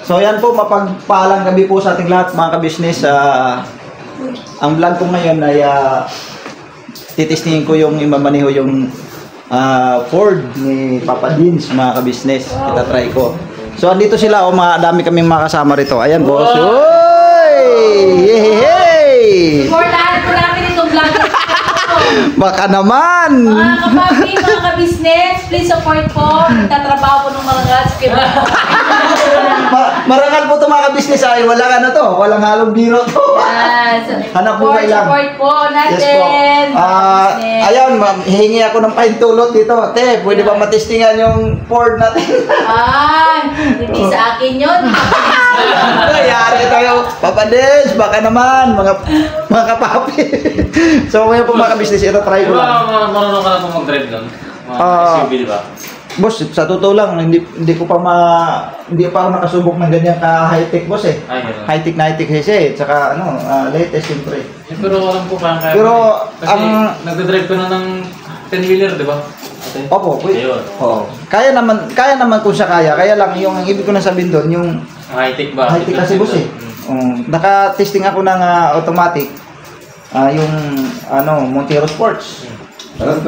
So yan po, mapagpalang gabi po sa ating lahat mga kabisnes. Ang vlog ko ngayon ay titistingin ko yung imamaneho yung Ford ni Papa Dins mga kabisnes. Kita try ko. So andito sila, dami kaming makasama rito. Ayan boss. Oy! Yehey! Supportahan po namin itong vlog. Baka naman! Mga kapapi, mga kabisnes, please support po. Nagtatrabaho po ng mga guys. Marangal po ito mga kabisnes ay wala ka na to. Walang halong biro to. Yes. Hanap buhay lang. Support po natin. Yes po. Ayun, hihingi ako ng pahintulot dito. Te, pwede ba matistingan yung Ford natin? Hindi sa akin yun. Yari tayo. Papa Des, baka naman. Mga kapapi. So ngayon po mga kabisnes, ito try ko lang. Marunong ka na po mag-drive nun? SUV, di ba? Boss, sa totoo lang, hindi pa ako nakasubok ng ganyan ka high-tech boss eh. High-tech na high-tech kasi, tsaka latest siyempre. Pero alam ko parang kaya. Pero kasi nagdadrive ko na ng 10-wheeler, di ba? Opo, oo. Kaya naman kung siya kaya. Kaya lang yung ang ibig ko na sabihin doon, yung high-tech ba? High-tech kasi boss eh. Naka-testing ako ng automatic. Yung Montero Sports.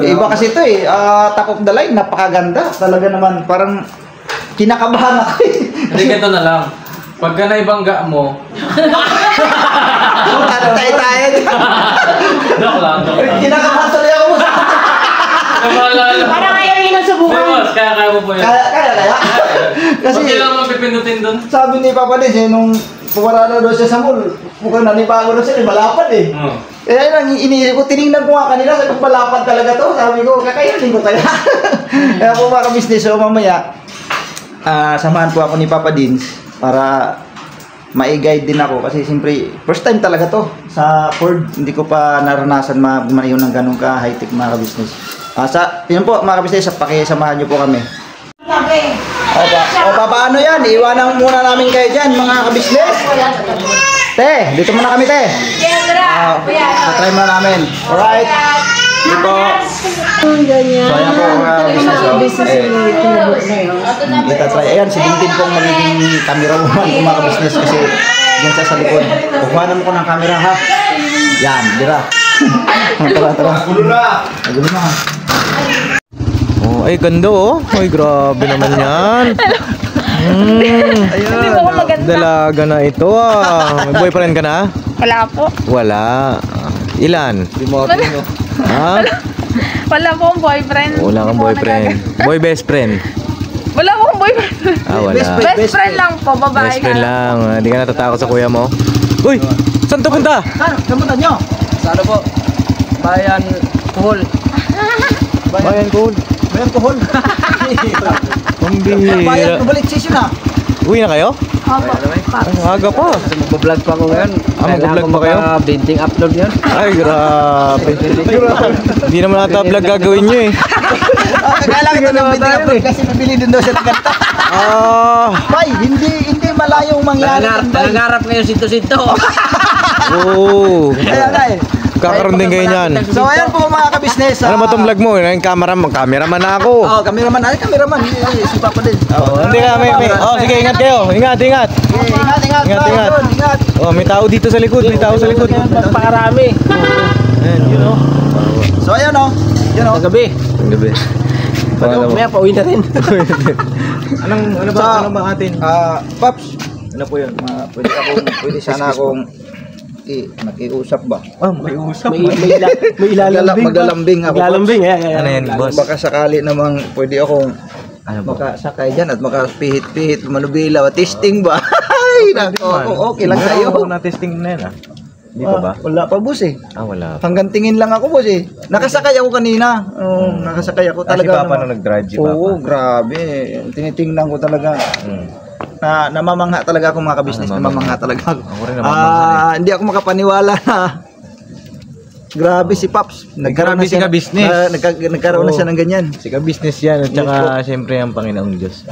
Iba kasi ito eh, top of the line, napakaganda. Talaga naman, parang kinakabahan ako eh. Hindi, ganito na lang. Pagka naibangga mo, tayo. joke lang. Kinakabahan tuloy ako boss. Parang ayaw yun ang subukan. Boss, kaya mo po yan. Kaya. Kasi, Pag kailangan mapipindutin doon. sabi ni Papa Des, nung pumarada doon siya sa mall, mukhang nanibago na siya, malapad eh. Kaya lang, iniisip ko, tinignan ko nga kanina, sabi ko, malapad talaga to. Sabi ko, kakayanin ko kaya. Kaya po mga kabisnes, so mamaya, samahan po ako ni Papa Dins para ma-guide din ako. Kasi siyempre, first time talaga to sa Ford. Hindi ko pa naranasan maniyon ng ganun ka high-tech mga kabisnes. Yun po mga kabisnes, pakisamahan nyo po kami. Paano yan? Iwanan muna namin kayo dyan mga kabisnes. Te, dito muna kami te. Try muna namin. Alright. Dito. So ayan po mga business. Kita try. Ayan, si Dintin pong magiging camera woman ng mga business kasi yan siya sa likod. Kukuhanan mo ko ng camera ha. Yan, dira. Tara. Gulo na. Oh, ay ganda oh. Ay grabe naman yan. Hindi po ako maganda. Dalaga na ito ah. May boyfriend ka na? Wala po. Wala. Ilan? Ha? Wala po akong boyfriend. Wala kang boyfriend. Boy best friend? Wala po akong boyfriend. Wala. Best friend lang po, babae. Best friend lang. Hindi ka natatakot sa kuya mo? Uy! Saan to punta? Saan punta nyo? Sa ano po? Bayan Kuhol. Bayan Kuhol. Pambihira. Bayan Kuhol station na. Uwi na kayo? Opo. Ay, aga pa. Mag-vlog pa ako ngayon. Mag-vlog pa kayo? Binting upload yun. Ay, grabe. Hindi naman nata vlog gagawin nyo eh. Kailangan ito ng binting upload kasi bibili din daw siya ng kanta. Bay, hindi malayong mangyari. Nangarap ngayon sinto-sinto. Oo. Kaya na eh. Kakaroon din kayo niyan. So ayan po mga kabisnes. Ano ba itong vlog mo? Yung cameraman na ako. Cameraman. Si Papa din. Hindi ka, sige, ingat kayo. Ingat. Ingat. May tao dito sa likod. Pakarami. Ayan, yun o. So ayan o. Gabi. Mamaya pauwi na rin. Ano ba atin? Paps. Ano po yun? Pwede sana akong nakiusap ba? Makiusap. May ilalambing. Maglalambing ako. Maglalambing, Ano yan, boss? Baka sakali namang pwede akong makasakay dyan at makapihit-pihit, manubila, testing ba? Ay, nako, okay lang kayo. Na-testing na yan Dito ba? Wala pa, boss eh. Wala. Hanggang tingin lang ako, boss eh. Nakasakay ako kanina. Nakasakay ako talaga. Si Papa nung nag-drive, si Papa? Oo, grabe. Tinitingnan ko talaga. Namamangha talaga ako mga kabisnes. Namamangha talaga ako. Ako rin namamangha. Hindi ako makapaniwala na grabe si Paps. Nagkaroon na siya nagkaroon na siya ng ganyan. Si ka-business yan. At saka siyempre ang Panginoong Diyos.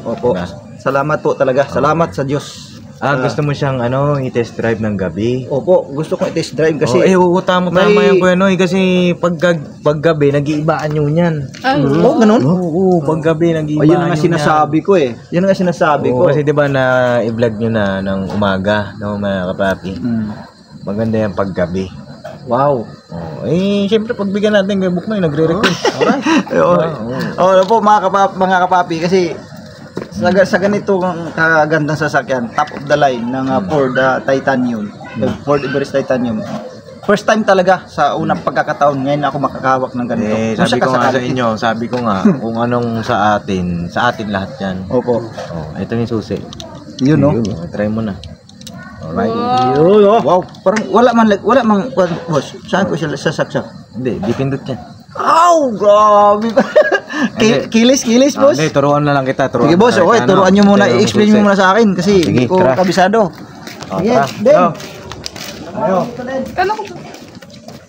Opo. Salamat po talaga. Salamat sa Diyos. Gusto mo siyang i-test drive ng gabi? Opo, gusto ko i-test drive kasi Tama yan Kuya Noy kasi pag gabi nag-iibaan yun yan. ganun? Oo, pag gabi nag-iibaan Ayun ang nga sinasabi ko eh. Yun ang nga sinasabi ko. Kasi 'di ba na i-vlog nyo na ng umaga, no mga kapapi. Maganda yan pag gabi. Wow. Siyempre pagbigyan natin kay Buknoy nagre-request. Oo po mga kapapi kasi sa ganitong kagandang sasakyan, top of the line ng Ford Titanium, Ford Everest Titanium. First time talaga sa unang pagkakataon ngayon ako makakahawak ng ganito. Sabi ko nga kung anong sa atin lahat 'yan. Opo. Ito yung susi. Yun no. Try mo na. Alright. Wow, parang wala mang boss. Saan ko siya sasaksak? Hindi, dipindot yan. Grabe. Kilis boss. Hindi, turuan na lang kita. Sige boss, okay, turuan nyo muna, i-explain nyo muna sa akin kasi hindi ko kabisado. Sige, Den.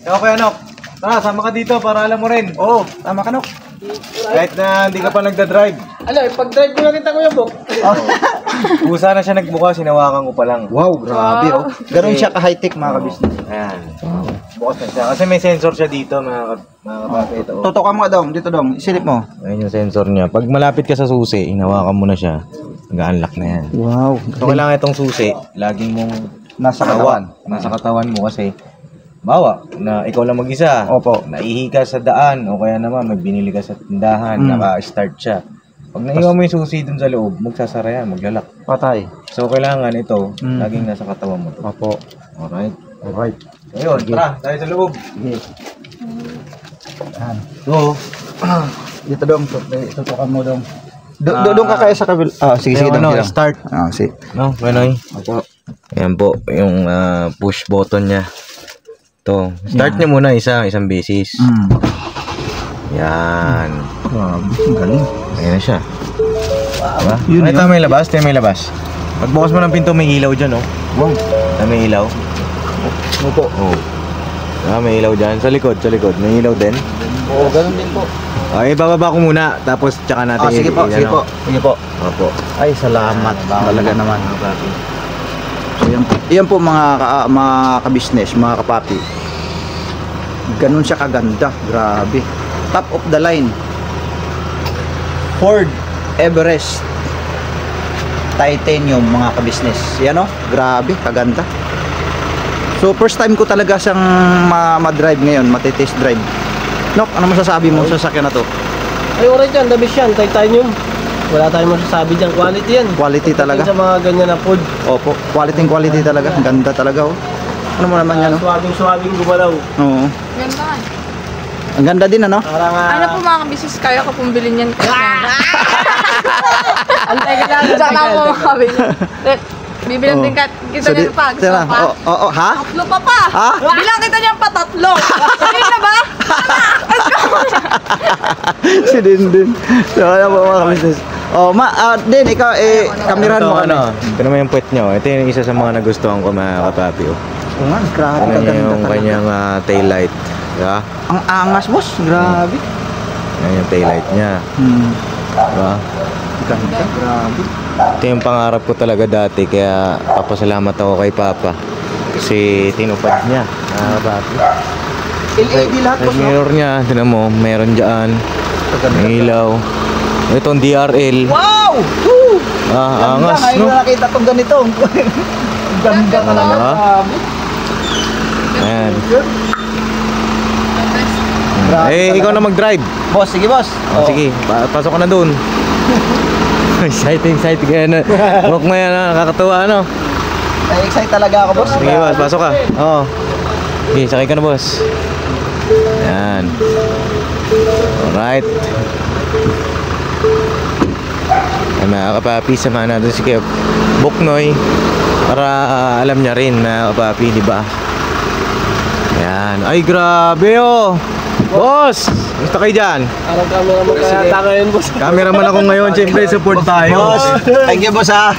Okay, Anok. Tara, sama ka dito para alam mo rin. Oo, tama ka, Nok. Kahit na hindi ka pa nagda-drive. Pag-drive ko lang kita Kuya Bok. Kusa na siya nagbukas, sinawakan ko pa lang. Wow, grabe oh. Ganun siya ka-high-tech mga kabisnes. Ayan. Bukas na siya. Kasi may sensor siya dito, mga kapatid. Tutukan mo dong, dito dong, isilip mo. Ayun yung sensor niya. Pag malapit ka sa susi, hinawakan mo na siya. Nag-unlock na yan. Wow. So, kailangan itong susi, laging mong Nasa katawan. Nasa katawan mo kasi bawa na ikaw lang mag-isa. Opo. Naihi ka sa daan o kaya naman may binili ka sa tindahan, naka-start siya. Pag naiwan mo yung susi dun sa loob, magsasara yan, maglalak. Patay. So kailangan ito, laging nasa katawan mo to. Opo. Alright. Ayun, tara, tayo sa loob. Sige. So, Dito dong, tutukan mo dong. Doon ka kaya sa kabil. Sige dong. start. Sige. No, Manoy. Opo. Ayan po, yung push button niya. To, start niya muna isang beses. Yan. Grabe, galing. Ayan na siya. Diba? Yun Ito may labas, Pagbukas mo ng pinto, may ilaw dyan, oh. Wow. May ilaw. Opo. Oh. May ilaw dyan. Sa likod. May ilaw din. Oo, ganun din po. Okay, bababa ko muna. Tapos, tsaka natin. Sige po. Opo. Ay, salamat. Talaga naman. So, yan po mga kabisnes, mga kapapi. Ganun siya kaganda. Grabe. Top of the line. Ford Everest Titanium, mga kabisnes. Yan o. Grabe, kaganda. So, first time ko talaga siyang ma-drive ngayon, matitest drive. Nok, ano masasabi mo sa sasakyan na to? Ay, alright yan, the best yan, Titanium. Wala tayong masasabi dyan, quality yan. Quality talaga. Sa mga ganyan na food. Opo, quality talaga. Ganda talaga oh. Ano mo naman yan oh? Suwabing gumalaw. Oo. Ganda nga. Ang ganda din ano? Parang Ano po mga kabisnes, kaya ko pong bilhin yan. Antay ka lang. Saan ako makabili? Bibilang din kita niyan pa. Gusto mo pa? Ha? Tatlo pa. Ha? Bilang kita niyan pa, tatlo. Hindi na ba? Si Dindin. So, ano po mga kabisnes? Din, ikaw, kamerahan mo kami. Ito naman yung puwet nyo. Ito yung isa sa mga nagustuhan ko, mga kapapi, oh. Oo nga, grabe, Ano kaganda yung talaga. kanyang taillight. Diba? Ang angas, boss. Grabe. Yan yung taillight niya. Diba? Ganda, grabe. Ito yung pangarap ko talaga dati. Kaya papasalamat ako kay Papa. Kasi tinupad niya. Kapapi. LED lahat, boss. Yung mirror niya, tinan mo, meron dyan. May ilaw. Itong DRL. Wow! Woo! Angas, Ngayon no? na nakita itong ganito. Ganda talaga. Grabe. Ayan. Grabe Ikaw talaga. na mag-drive. Boss, sige boss. Sige, pasok ka na dun. Excited kaya na. Walk mo yan, nakakatuwa, ano? Excited talaga ako, boss. Sige, boss, pasok ka. Oo. Sige, sakay ka na, boss. Yan. Alright. Ay, mga kapapi, samahan natin si Kuya Buknoy para alam niya rin, mga kapapi, di ba? Yan. Ay, grabe, oh. Boss! Gusto kayo dyan? Parang cameraman kaya taka yun, boss. Cameraman ako ngayon, siyempre support tayo. Boss, thank you boss ha.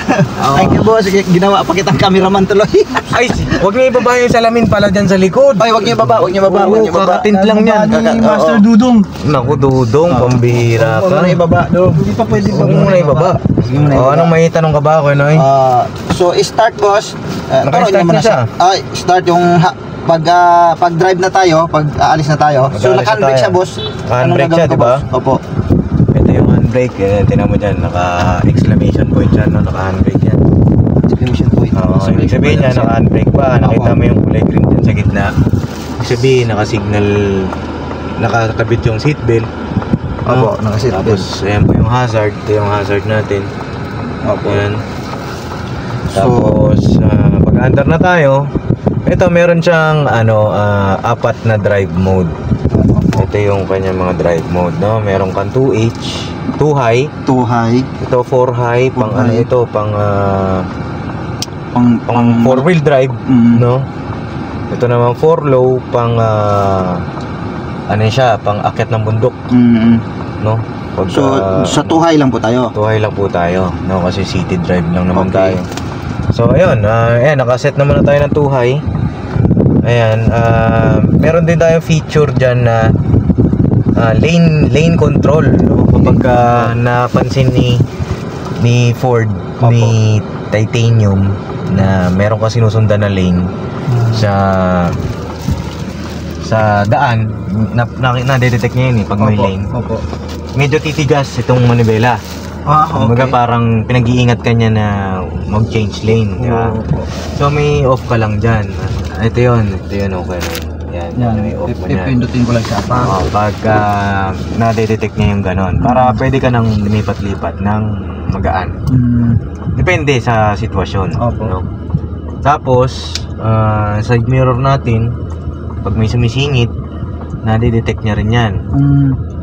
Thank you boss. Ginawa pa kitang cameraman tuloy. Ay, huwag niyo ibaba yung salamin pala dyan sa likod. Ay, wag niyo baba, wag niyo baba, wag niyo baba. Kakatint lang yan. Master Dudong. Naku, Dudong, pambihira Huwag mo ka. na ibaba, do. Hindi pa pwede Huwag mo na ibaba. Anong may tanong ka ba ako, Noy? So, start boss. Naka-start turuan niyo muna na siya. Ay, start yung pag drive na tayo, pag aalis na tayo. So, Pag-aalis na naka-handbrake tayo. siya, boss. Naka-handbrake Anong siya, gagawin ko, di ba? boss? Opo. Ito yung handbrake, tinan mo dyan, naka-exclamation point siya, no? Naka-handbrake yan. Exclamation point. Oo, ibig sabihin niya, naka-handbrake pa. Nakita mo yung kulay green dyan sa gitna. Ibig sabihin, naka-signal, nakakabit yung seatbelt. Opo, naka-seatbelt. Tapos, ayan po yung hazard. Ito yung hazard natin. Opo. Ayan. Tapos, pag-under na tayo, ito meron siyang apat na drive mode. Ito yung kanyang mga drive mode, no? Meron kang 2H, 2 high, 2 high, ito 4 high, pang high. ano ito, pang pang 4-wheel drive, Mm. no? Ito naman 4 low, pang ano siya, pang akyat ng bundok, no? Pagka, So, sa 2 high lang po tayo. 2 high lang po tayo, no? Kasi city drive lang naman Okay. tayo. So, ayun, ayan, nakaset naman na tayo ng 2 high. Ayan, meron din tayong feature dyan na lane control, no? Kapag napansin ni Ford, ni Titanium, na meron ka sinusundan na lane sa daan, na-detect niya yun pag may lane. Opo. Medyo titigas itong manibela. Kumbaga parang pinag-iingat ka niya na mag-change lane, di ba? So may off ka lang dyan. Ito yun, okay na yun. Yan, may off mo yan. Ipindutin ko lang siya pa. Pag na-detect niya yung ganon, para pwede ka nang lumipat-lipat ng magaan. Depende sa sitwasyon. Opo. No? Tapos, side mirror natin, pag may sumisingit, na-detect niya rin yan.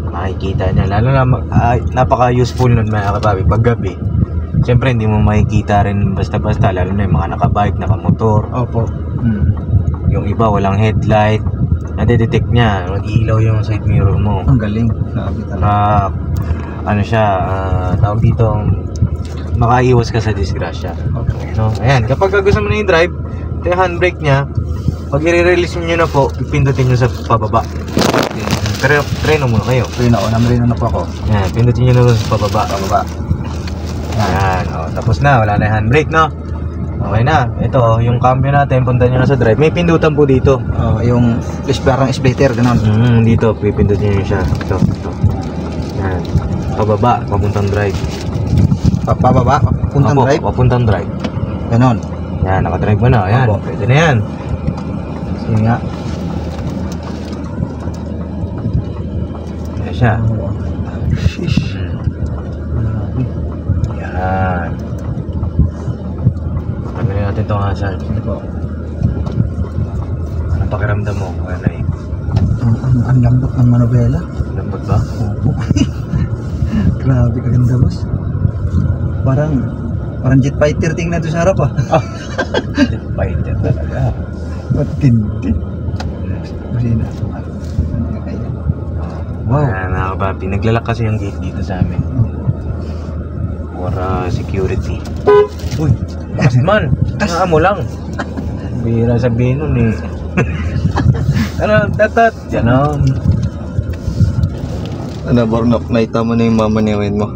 Makikita niya. Lalo na napaka-useful nun mga kababi pag gabi. Siyempre hindi mo makikita rin basta-basta, lalo na yung mga nakabike, nakamotor. Opo. Yung iba walang headlight, nade-detect niya, mag-ilaw yung side mirror mo. Ang galing. Grabe talaga. Ano siya, tawag dito, makaiwas ka sa disgrasya. Okay. No? Ayan, kapag gusto mo na yung drive, ito yung handbrake niya, pag i-release nyo na po, pindutin nyo sa pababa. Pero treno muna kayo. Namrino na po ako. Yan, pindutin nyo na sa pababa. Yan, tapos na, wala na yung handbrake, no? Okay na, ito, yung cambio natin, punta nyo na sa drive. May pindutan po dito. Yung parang splitter, gano'n. Dito, pipindutin nyo siya. Ito. Yan, pababa, papuntang drive. Pababa, puntang Opo, drive. papuntang drive. Gano'n. Yan, nakadrive mo na. Yan, Opo. pwede na yan. Sige nga. Yan siya. Yan. Pagkakita natin itong hazard. Sige po. Anong pakiramdam mo? Anay? Ang lambot ng manobela. Lambot ba? Opo. Grabe kaganda, boss. Parang jet fighter tingnan to sa harap Fighter talaga. Matindi. Masina. Wow. Yan, mga kapapi. Naglalak kasi yung gate dito sa amin. For security. Uy, bakas man. Nga mo lang. Bihira sabihin nun eh. Ano, tatat. Yan o. Ano, Bornok, naita mo na yung mamaniwin mo.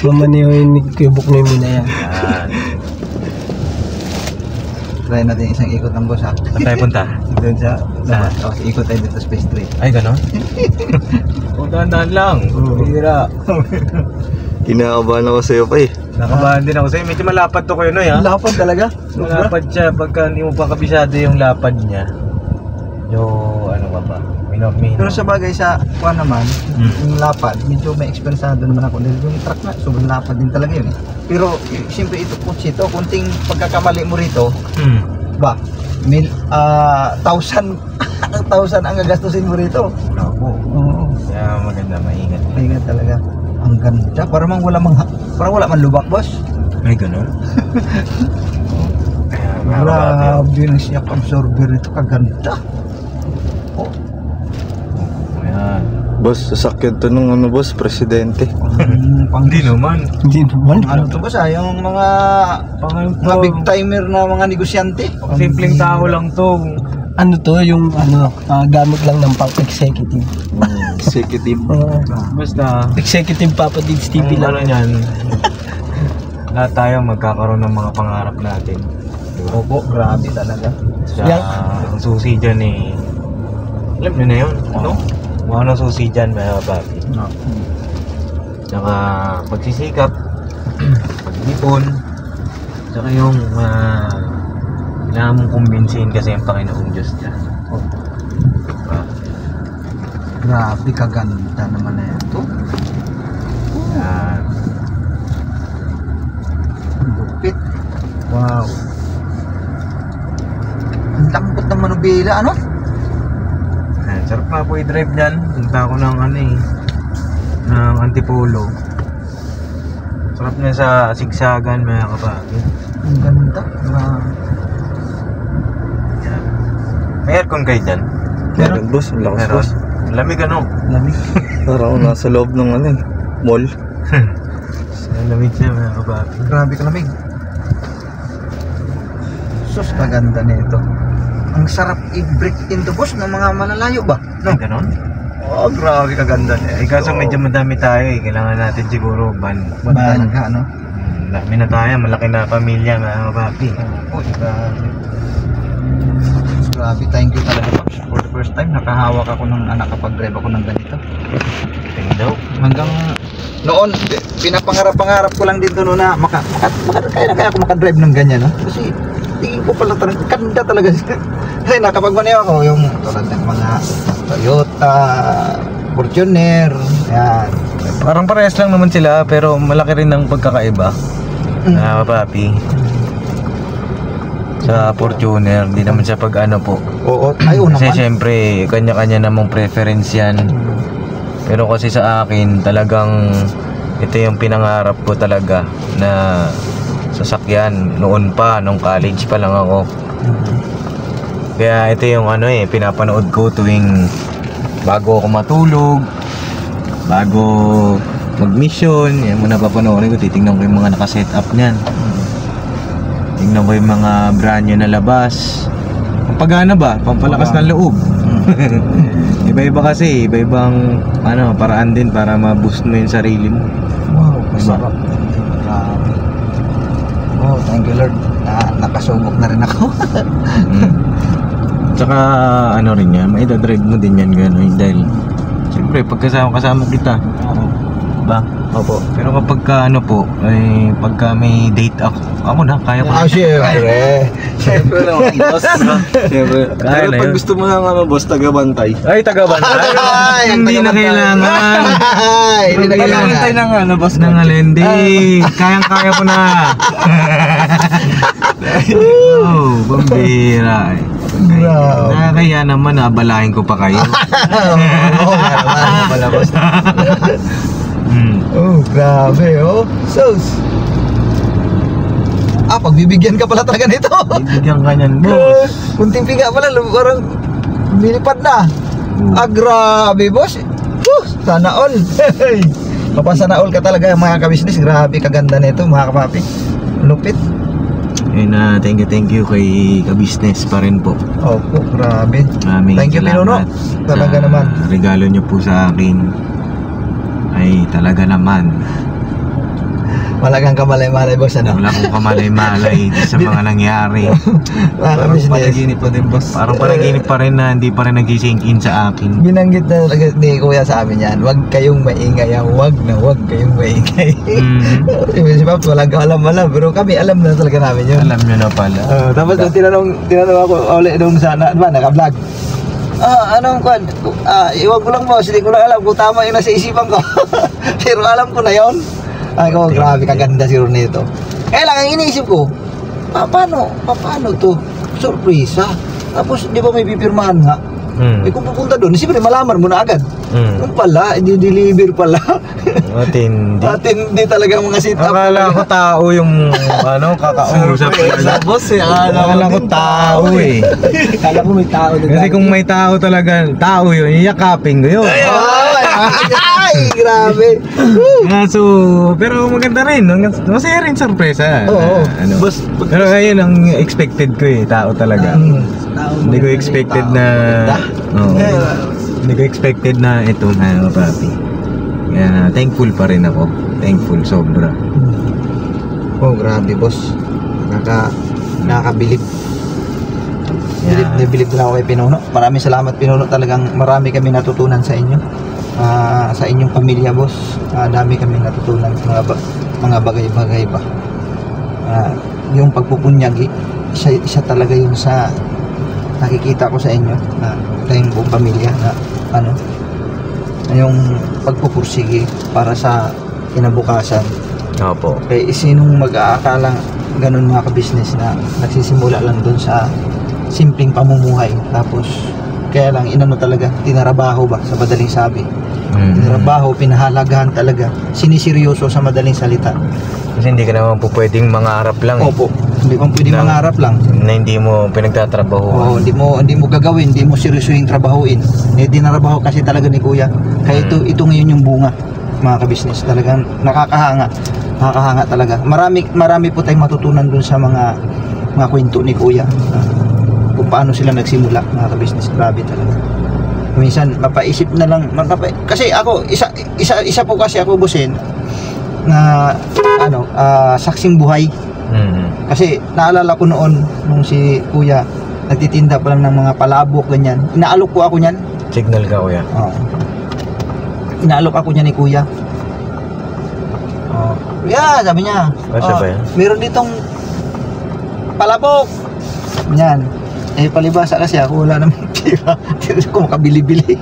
Mamaniwin ni Kubok na yung yan. Yan. Try natin isang ikot ng boss ha. Saan tayo punta? Doon sa labas. Ikot tayo dito sa Space 3. Ay, gano'n? O, dahan-dahan lang. Bihira. Kinakabahan ako sa'yo pa eh. Nakabahan din ako sa'yo. Medyo malapad to kayo, Noy, ha? Lapad talaga. Malapad siya pagka hindi mo pa kabisado yung lapad niya. Ano ka ba? Minok. Pero sa bagay sa kuha naman, yung lapad, medyo may expensado naman ako. Dahil yung truck na, sobrang lapad din talaga yun eh. Pero siyempre ito po ito, kunting pagkakamali mo rito, ba, 1,000 ang gagastusin mo rito. Oo. Kaya maganda, maingat. Maingat talaga. Ang ganda. Parang wala man lubak, boss. Ay, gano'n? Grabe ng shock absorber ito, kaganda. Ayan. Boss, sasakyan to nung ano boss, presidente. Hindi naman. Hindi naman. Ano to boss yung mga big timer na mga negosyante. Simpleng tao lang to. Ano to, yung gamit lang ng pang-executive. Executive. Basta, Executive Papa Dids TV yung lang. ano niyan, lahat tayo magkakaroon ng mga pangarap natin. Opo, grabe talaga. Sa ang susi dyan alam nyo na yun, ano? Kung ano susi dyan, mga papi. Tsaka pagsisikap, pag-ipon, tsaka yung kailangan mong kumbinsihin kasi yung Panginoong Diyos dyan. Grabe kaganda naman na yan to. Yan. Lupit. Wow. Ang lambot ng manubela, ano? Ayan, sarap nga po i-drive dyan. Punta ako ng ng Antipolo. Sarap niya sa sigsagan, mga kapatid. Ang ganda. Grabe. Yan. May aircon kayo dyan? Meron boss, ang lakas Meron. boss. Lamig ano? Lamig. Parang nasa loob ng mall. Lamig siya, mga kapatid. Grabe ka lamig. Sus, kaganda nito. Ang sarap i-break into boss ng mga malalayo ba? No? Ganon? Oh, grabe kaganda Eh nito. kaso medyo madami tayo Kailangan natin siguro van. Ban ka, ano? Dami na tayo, malaki na pamilya, mga kapatid. Oh, grabe. Grabe, thank you talaga Pops. For the first time, nakahawak ako ng nakapag-drive ako ng ganito. Tingin daw. Hanggang noon, pinapangarap-pangarap ko lang dito noon na kaya ako makadrive ng ganyan, no? Kasi tingin ko pala talaga, ganda talaga siya. Kasi nakapagmaneho ako yung tulad ng mga Toyota, Fortuner, yan. Parang parehas lang naman sila, pero malaki rin ang pagkakaiba. Mga papi. Sa Fortuner, hindi naman siya pag ano po. Oo, ayaw Kasi naman. syempre, kanya-kanya namang preference yan. Pero kasi sa akin, talagang ito yung pinangarap ko talaga na sasakyan noon pa, nung college pa lang ako. Kaya ito yung pinapanood ko tuwing bago ako matulog, bago mag-mission, yan muna papanoorin ko, titingnan ko yung mga nakaset up niyan. Tingnan ko yung mga brand new na labas. Pampagana ba? Pampalakas ng loob. Iba-iba kasi, iba-ibang paraan din para ma-boost mo yung sarili mo. Wow, masarap. Grabe. Oh, thank you Lord. Nakasubok na rin ako. Tsaka rin yan, maidadrive mo din yan gano'n dahil siyempre pagkasama kita, ba? Opo. Pero kapag pagka may date ako na, kaya ko. Syempre. Siyempre naman boss. Siyempre. Kaya Pero na pag yun. gusto mo ng boss, taga-bantay. Ay, taga-bantay. Hindi na kailangan. Hindi na kailangan. Taga-bantay ng boss. Nang alendi. Kayang-kaya ko na. Oh, bambira. Grabe. Nakakaya naman, abalahin ko pa kayo. Oo, naman pala boss. Oh, grabe oh. Sus. Pagbibigyan ka pala talaga nito. Bibigyan ka niyan, boss. Kunting piga pala, parang nilipad na. Grabe boss. Sana all. Mapasana all ka talaga mga kabisnes. Grabe kaganda nito mga kapapi. Lupit. And thank you kay Kabisnes pa rin po. Opo, grabe. Maraming Thank you, Pinuno. salamat Talaga sa naman. regalo niyo po sa akin. Ay talaga naman. Malagang kamalay-malay boss ano. Wala akong kamalay-malay sa mga nangyari. Mga kabisnes. Panaginip pa din boss. Parang panaginip pa rin na hindi pa rin nag-sink in sa akin. Binanggit na talaga ni Kuya sa amin yan. Huwag kayong maingay. Huwag kayong maingay. Si Paps, walang alam-alam. Pero kami alam na talaga namin yun. Alam niyo na pala. Tapos nung tinanong ako ulit nung sana, naka-vlog. Anong kwan? Iwan ko lang boss, hindi ko lang alam kung tama yung nasa isipan ko. Pero alam ko na yon. Ay ko, grabe kaganda si Ronito. Kaya lang, ang iniisip ko, paano to? Surpresa. Tapos, di ba may pipirmahan nga? Eh kung pupunta doon, siyempre malaman mo na agad. Yung pala, i-deliver pala. Matindi. At hindi talaga mga sit up. Akala ko tao yung kakausap. Boss eh, Akala ko tao eh. Kala ko may tao na Kasi kung may tao talaga, tao yun, iyakapin ko yun. Ay, grabe. So, pero maganda rin. Masaya rin sorpresa. Oo. Boss, pero ayun ang expected ko eh, tao talaga. Hindi ko expected na hindi ko expected na ito na papi. Kaya thankful pa rin ako. Thankful sobra. Oh, grabe boss. Nakakabilib. Bilib na ako kay Pinuno. Maraming salamat Pinuno. Talagang marami kami natutunan sa inyo. Sa inyong pamilya boss. Dami kami natutunan mga bagay-bagay ba. Yung pagpupunyagi, isa talaga yun sa nakikita ko sa inyo na tayong buong pamilya na yung pagpupursige para sa kinabukasan. Opo. Kaya sinong mag-aakalang ganun mga ka-business na nagsisimula lang dun sa simpleng pamumuhay, tapos kaya lang talaga, tinarabaho ba sa madaling sabi. Tinarabaho, pinahalagahan talaga, siniseryoso sa madaling salita. Kasi hindi ka naman po pwedeng mangarap lang. Opo, hindi kang pwedeng mangarap lang. Na hindi mo pinagtatrabaho. Hindi mo gagawin, hindi mo seryosoing trabahuin. Dinarabaho kasi talaga ni Kuya. Kaya ito ngayon yung bunga, mga ka-business. Talagang nakakahanga talaga. Marami po tayong matutunan dun sa mga kwento ni Kuya. Kung paano sila nagsimula, mga ka-business. Grabe talaga. Minsan mapaisip na lang kasi ako isa po kasi ako busin na saksing buhay. Kasi naalala ko noon nung si Kuya nagtitinda pa lang ng mga palabok ganyan. Inaalok ko ako niyan. Signal ka, Kuya. Inaalok ako niyan ni Kuya. Kuya, sabi niya. Siya ba yan? Meron ditong palabok. Yan. Palibasa kasi ako, wala namang pira. Hindi ko makabili-bili.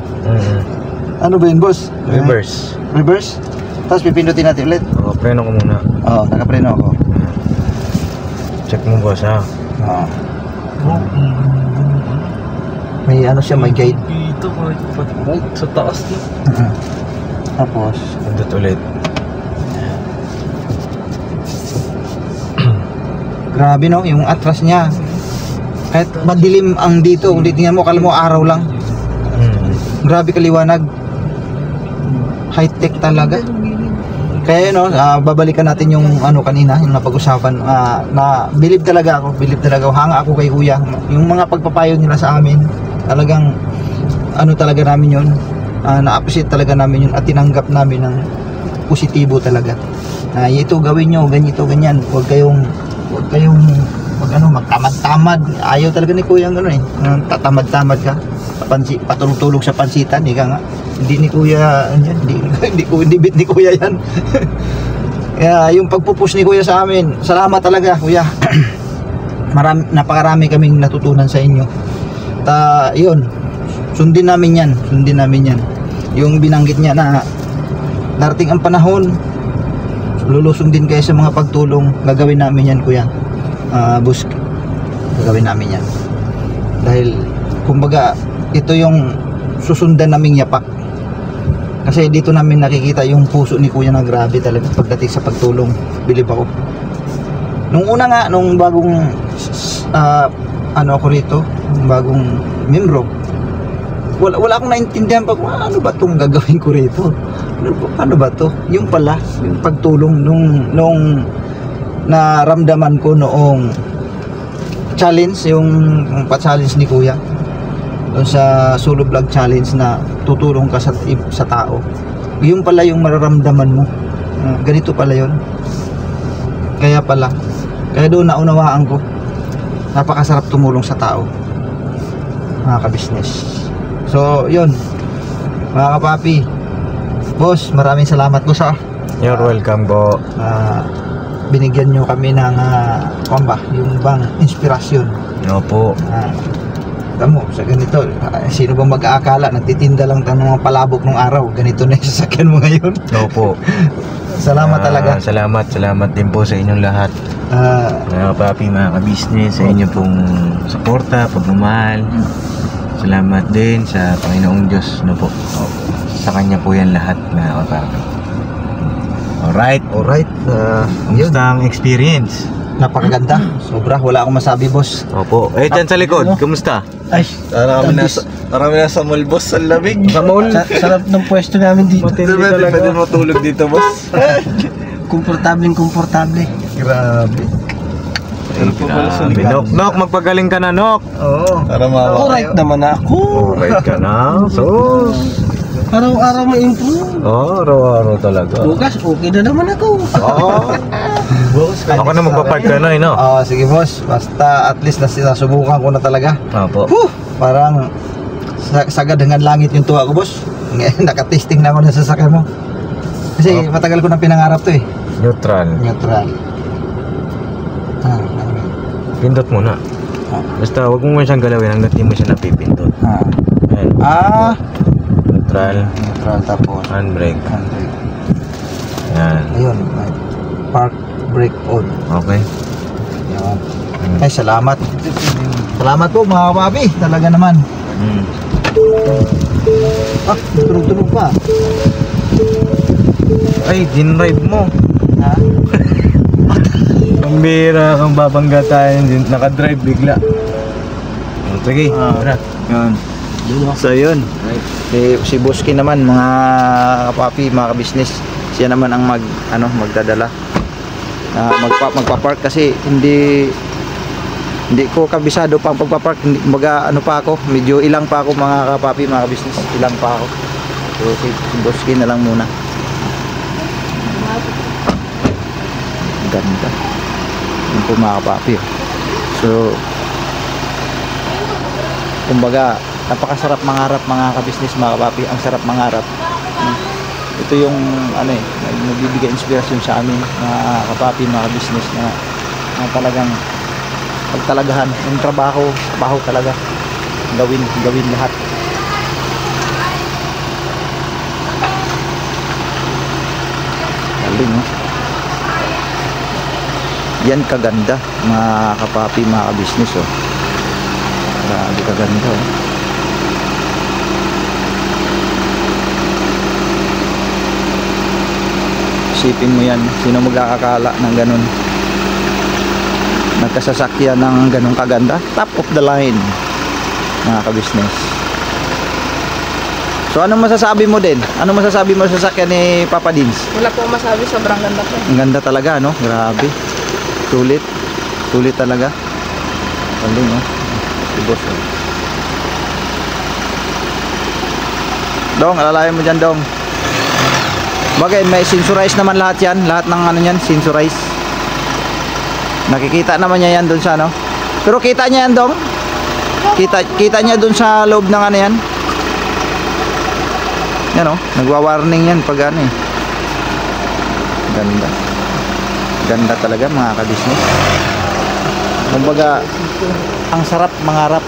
Ano ba yun, boss? Reverse. Reverse? Tapos pipindutin natin ulit. Preno ko muna. Nakapreno ako. Check mo, boss, ha? May siya, may guide. Dito, right sa taas na. Tapos, Pindot ulit. grabe no, yung atras niya. Kahit madilim ang dito, kung titingnan mo, kala mo araw lang. Grabe kaliwanag. High-tech talaga. Kaya babalikan natin yung kanina, yung napag-usapan, na bilib talaga ako, hanga ako kay Kuya. Yung mga pagpapayo nila sa amin, talagang talaga namin yun, na-appreciate talaga namin yun at tinanggap namin ng positibo talaga. Ito gawin nyo, ganito, ganyan. Huwag kayong magtamad-tamad. Ayaw talaga ni Kuya tatamad-tamad ka. Patulog-tulog sa pansitan, nga. Hindi ni Kuya hindi bit ni Kuya yan. Kaya yung pagpupush ni Kuya sa amin, salamat talaga Kuya. Napakarami kaming natutunan sa inyo. Yun, sundin namin yan. Yung binanggit niya na darating ang panahon, lulusong din kayo sa mga pagtulong. Gagawin namin yan Kuya. Boss, gagawin namin yan. Dahil kumbaga ito yung susundan naming yapak. Kasi dito namin nakikita yung puso ni Kuya na grabe talaga pagdating sa pagtulong. Bilib ako. Nung una nga, nung bagong ako rito, bagong membro, wala akong naintindihan pa kung ano ba itong gagawin ko rito. Ano ba to? Yung pala, yung pagtulong nung naramdaman ko noong challenge, yung pa-challenge ni Kuya doon sa solo vlog challenge na tutulong ka sa tao. Yung pala yung mararamdaman mo. Ganito pala yun. Kaya doon naunawaan ko, napakasarap tumulong sa tao, mga ka-business. So yun, mga kapapi, boss, maraming salamat po sa You're welcome po. Binigyan nyo kami ng yung bang inspirasyon. Opo. Tamo, sa ganito, sino bang mag-aakala nagtitinda lang tayo ng mga palabok ng araw, ganito na yung sasakyan mo ngayon. Opo. Salamat talaga. Salamat din po sa inyong lahat. Mga papi, mga ka-business, sa inyo pong suporta, pagmamahal. Salamat din sa Panginoong Diyos, no po. Sa Kanya po yan lahat na kapapi. Alright. Alright. Yun. Kamusta ang experience? Napakaganda. Sobra. Wala akong masabi, boss. Opo. Eh, dyan sa likod, kamusta? Ay, Marami nasa mall, boss. Ang lamig. Sa mall? Sarap ng pwesto namin dito. Pwede matulog dito, boss. Komportable. grabe. Grabe. Nok, magpagaling ka na, Nok. Oo. Para mawa. Alright naman ako. Alright ka na. So, Araw-araw ma-improve. araw-araw talaga. Bukas, okay na naman ako. Boss, Ako na magpapark ka na, no? Sige, boss. Basta at least nasubukan ko na talaga. Opo. Parang sagad dengan langit yung tuwa ko, boss. Nakatesting na ako ng sasakyan mo. Kasi matagal ko na pinangarap to eh. Neutral. Neutral. Pindot muna. Basta wag mo siyang galawin hanggat di mo siya napipindot. Ayan. Neutral. Neutral tapos Handbrake. handbrake. Ayan. Ayun, may park brake on. Okay. Ayun. Ay, salamat. Salamat po mga kapapi. Talaga naman. Tunog-tunog pa. Ay, dinrive mo. Ha? Pambira kang babangga tayo. Nakadrive bigla. Sige. Tara. Yun. So yun. Si Boski naman mga kapapi, mga ka-business. Siya naman ang magdadala. Magpa-park kasi hindi ko kabisado pang pagpa-park. Pa ako, medyo ilang pa ako mga kapapi, mga ka-business. Ilang pa ako. So si Boski na lang muna. Ganda. Yun po mga kapapi. So kumbaga napakasarap mangarap mga ka-business, mga kapapi. Ang sarap mangarap. Ito yung nagbibigay inspirasyon sa amin mga kapapi, mga ka-business na talagang pagtalagahan yung trabaho talaga, gawin lahat. Galing, no? Yan kaganda mga kapapi, mga ka-business, oh. Grabe kaganda, oh. Isipin mo yan, sino magkakakala ng ganun, nagkasasakyan ng ganun kaganda, top of the line mga ka-business. So anong masasabi mo din? Anong masasabi mo sa sasakyan ni Papa Dins? Wala po masabi, sobrang ganda po. Ang ganda talaga, no? Grabe. Sulit talaga. Galing, no? Si boss, oh. Dong, alalayan mo dyan, Dong. Bagay, may sensorize naman lahat yan. Lahat ng ano yan, sensorize. Nakikita naman niya yan dun sa ano. Pero kita niya yan, Dong. Kita niya dun sa loob ng ano yan. Yan, oh. Nagwa-warning yan pag ano, eh. Ganda. Ganda talaga mga ka-business. Kumbaga, ang sarap mangarap.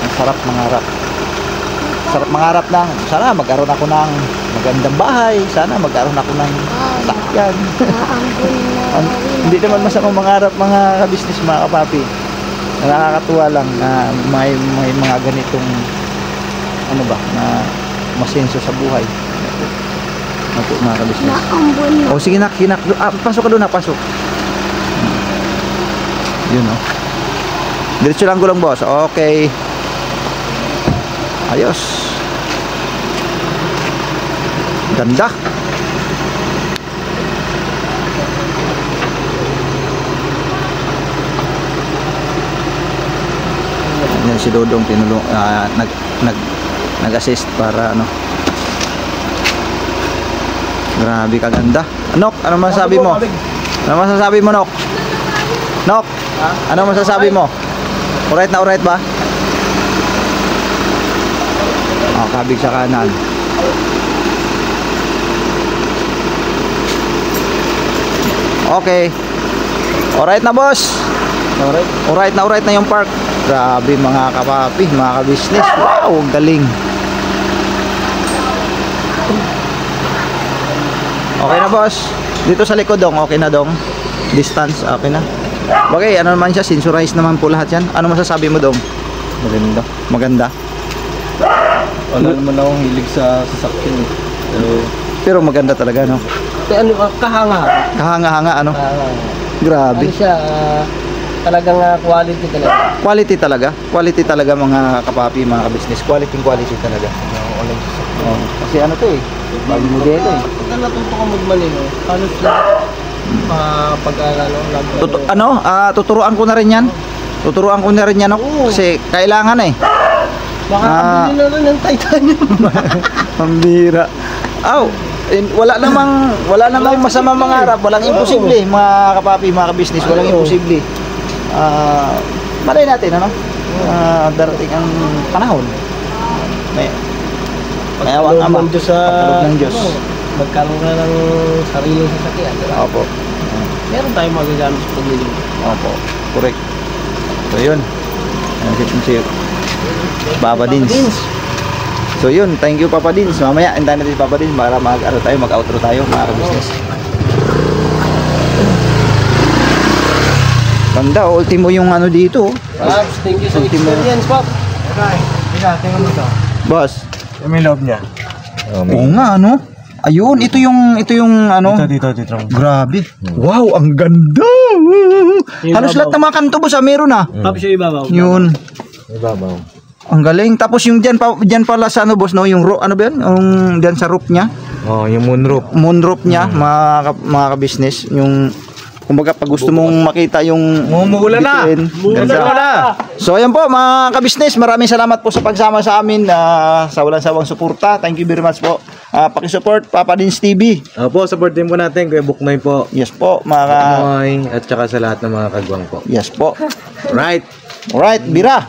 Ang sarap mangarap. Sarap mangarap ng sana magkaroon ako ng magandang bahay, sana magkaroon ako ng sakyan. Hindi naman masama mangarap mga ka-business, mga kapapi. Nakakatuwa lang na may mga ganitong na masenso sa buhay. Ako mga ka-business. O sige nak, pasok ka doon, pasok. Yun, oh. Diretso lang gulong, boss. Okay. Ayos. Ganda. Yan si Dodong tinulong, nag-assist para ano. Grabe kaganda. Nok, ano masasabi mo? Ano masasabi mo, Nok? Nok, ano masasabi mo? Alright na alright ba? Kabig sa kanan. Okay. Alright na, boss. Alright na yung park. Grabe mga kapapi, mga ka-business. Wow, galing. Okay na, boss. Dito sa likod, Dong. Okay na, Dong. Distance, okay na. Bagay, ano naman siya, sensorized naman po lahat yan. Ano masasabi mo, Dong? Maganda. Wala naman akong hilig sa sasakyan. Pero maganda talaga, no? Ano, kahanga. Kahanga-hanga, ano? Ano Grabe. siya, talagang quality talaga. Quality talaga mga kapapi, mga ka-business. Quality talaga. Oh, kasi ano to eh, bagong modelo eh. Pagka natuto ka magmalino, halos lahat Tuturuan ko na rin yan. Kasi kailangan eh. Makakabili na rin ng titanium. Pambira. Wala namang masama mangarap, walang imposible mga kapapi, mga ka-business, walang imposible. Malay natin ano? Darating ang panahon. May awang ama. Pagkaloob ng Diyos. Magkaroon na ng sariling sasakyan. Opo. Meron tayong magagamit sa paglilingkod. Opo. Correct. So yun. Si Papa Dins. So yun, thank you Papa Dins. Mamaya hintayin natin si Papa Dins para mag-outro tayo mga ka-business. Ganda, ultimo yung ano dito. Pops, thank you sa experience, Pop. Tingnan mo to. Boss. Yung may loob niya. Oo nga, ano? Ayun, ito yung ano. Dito. Grabe. Wow, ang ganda. Halos lahat ng mga kanto boss, meron na. Pop, siya ibabaw. Yun. Ibabaw. Ang galing. Tapos yung diyan pala sa ano boss, no, yung ano ba 'yan? Yung diyan sa roof niya. Oh, yung moonroof. Moonroof niya, mga ka-business, yung kumbaga pag gusto mong makita yung Umuulan na. ganda. So ayan po mga ka-business, maraming salamat po sa pagsama sa amin sa walang sawang suporta. Thank you very much po. Paki-support Papa Dins TV. Opo, support din po natin Kuya Buknoy po. Yes po, mga Buknoy at saka sa lahat ng mga kagwang po. yes po. Right. Alright, bira.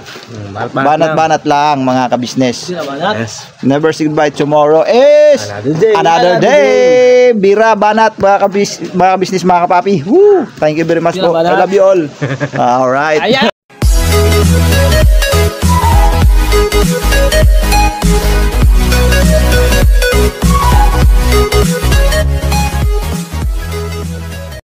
Banat. Banat lang mga ka-business. Yes. Never say goodbye. Tomorrow is another day. Bira, banat, mga business, mga kapapi. Woo! Thank you very much po. I love you all. Alright.